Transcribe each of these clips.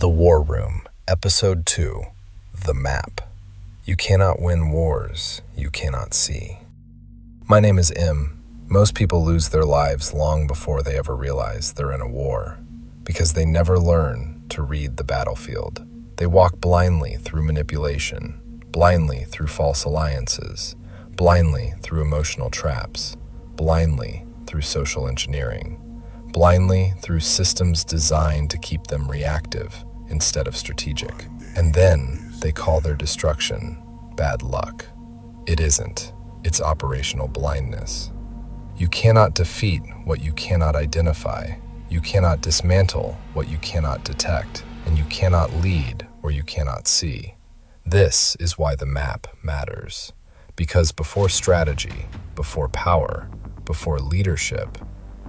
The War Room, Episode 2, The Map. You cannot win wars you cannot see. My name is M. Most people lose their lives long before they ever realize they're in a war, because they never learn to read the battlefield. They walk blindly through manipulation, blindly through false alliances, blindly through emotional traps, blindly through social engineering, blindly through systems designed to keep them reactive instead of strategic. And then they call their destruction bad luck. It isn't. It's operational blindness. You cannot defeat what you cannot identify. You cannot dismantle what you cannot detect. And you cannot lead where you cannot see. This is why the map matters. Because before strategy, before power, before leadership,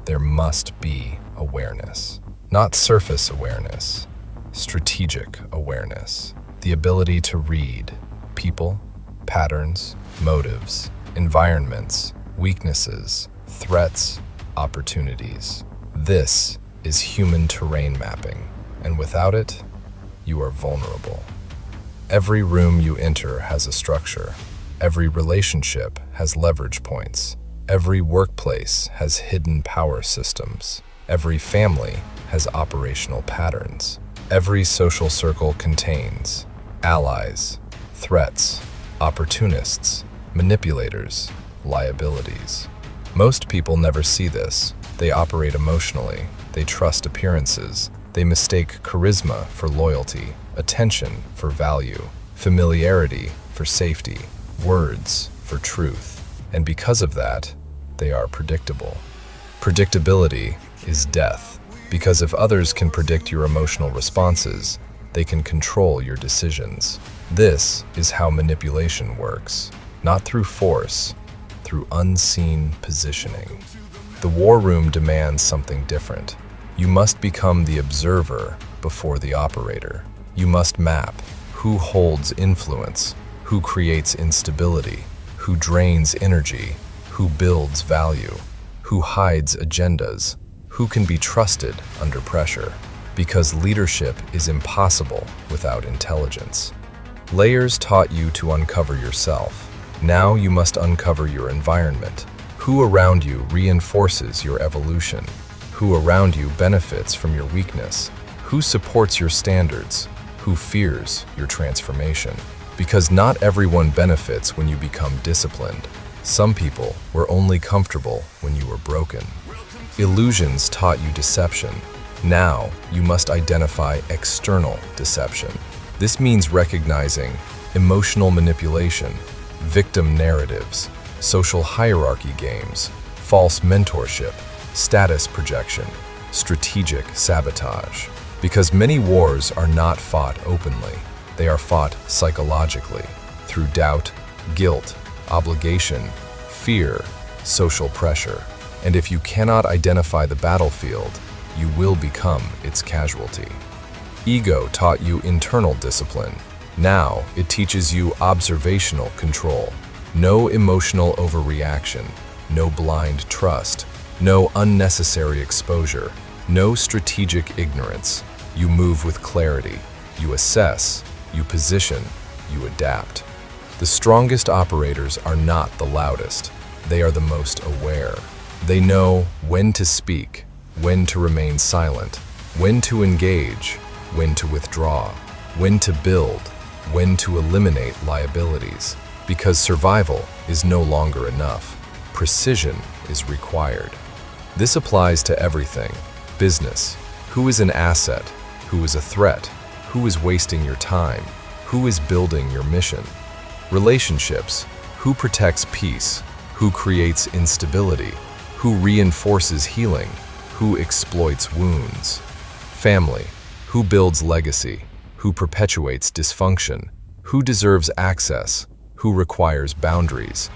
there must be awareness. Not surface awareness, strategic awareness. The ability to read people, patterns, motives, environments, weaknesses, threats, opportunities. This is human terrain mapping, and without it, you are vulnerable. Every room you enter has a structure. Every relationship has leverage points. Every workplace has hidden power systems. Every family has operational patterns. Every social circle contains allies, threats, opportunists, manipulators, liabilities. Most people never see this. They operate emotionally. They trust appearances. They mistake charisma for loyalty, attention for value, familiarity for safety, words for truth. And because of that, they are predictable. Predictability is death, because if others can predict your emotional responses, they can control your decisions. This is how manipulation works, not through force, through unseen positioning. The war room demands something different. You must become the observer before the operator. You must map who holds influence, who creates instability, who drains energy, who builds value, who hides agendas, who can be trusted under pressure. Because leadership is impossible without intelligence. Layers taught you to uncover yourself. Now you must uncover your environment. Who around you reinforces your evolution? Who around you benefits from your weakness? Who supports your standards? Who fears your transformation? Because not everyone benefits when you become disciplined. Some people were only comfortable when you were broken. Illusions taught you deception. Now you must identify external deception. This means recognizing emotional manipulation, victim narratives, social hierarchy games, false mentorship, status projection, strategic sabotage. Because many wars are not fought openly. They are fought psychologically, through doubt, guilt, obligation, fear, social pressure. And if you cannot identify the battlefield, you will become its casualty. Ego taught you internal discipline. Now it teaches you observational control. No emotional overreaction, no blind trust, no unnecessary exposure, no strategic ignorance. You move with clarity. You assess. You position, you adapt. The strongest operators are not the loudest. They are the most aware. They know when to speak, when to remain silent, when to engage, when to withdraw, when to build, when to eliminate liabilities. Because survival is no longer enough. Precision is required. This applies to everything. Business. Who is an asset? Who is a threat? Who is wasting your time? Who is building your mission? Relationships. Who protects peace? Who creates instability? Who reinforces healing? Who exploits wounds? Family. Who builds legacy? Who perpetuates dysfunction? Who deserves access? Who requires boundaries?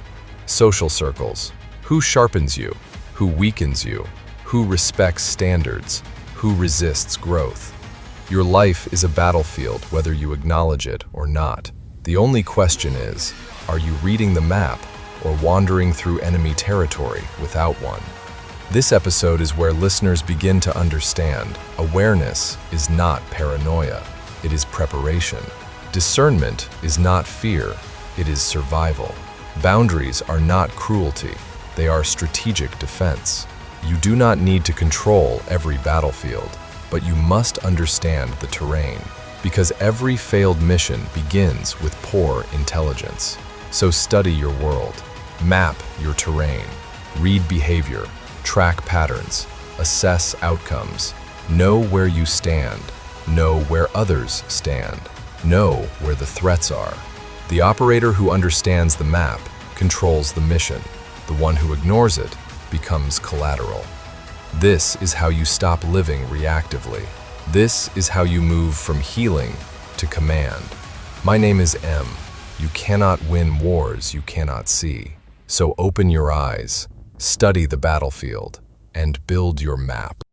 Social circles. Who sharpens you? Who weakens you? Who respects standards? Who resists growth? Your life is a battlefield whether you acknowledge it or not. The only question is, are you reading the map or wandering through enemy territory without one? This episode is where listeners begin to understand awareness is not paranoia, it is preparation. Discernment is not fear, it is survival. Boundaries are not cruelty, they are strategic defense. You do not need to control every battlefield, but you must understand the terrain, because every failed mission begins with poor intelligence. So study your world, map your terrain, read behavior, track patterns, assess outcomes, know where you stand, know where others stand, know where the threats are. The operator who understands the map controls the mission. The one who ignores it becomes collateral. This is how you stop living reactively. This is how you move from healing to command. My name is M. You cannot win wars you cannot see. So open your eyes, study the battlefield, and build your map.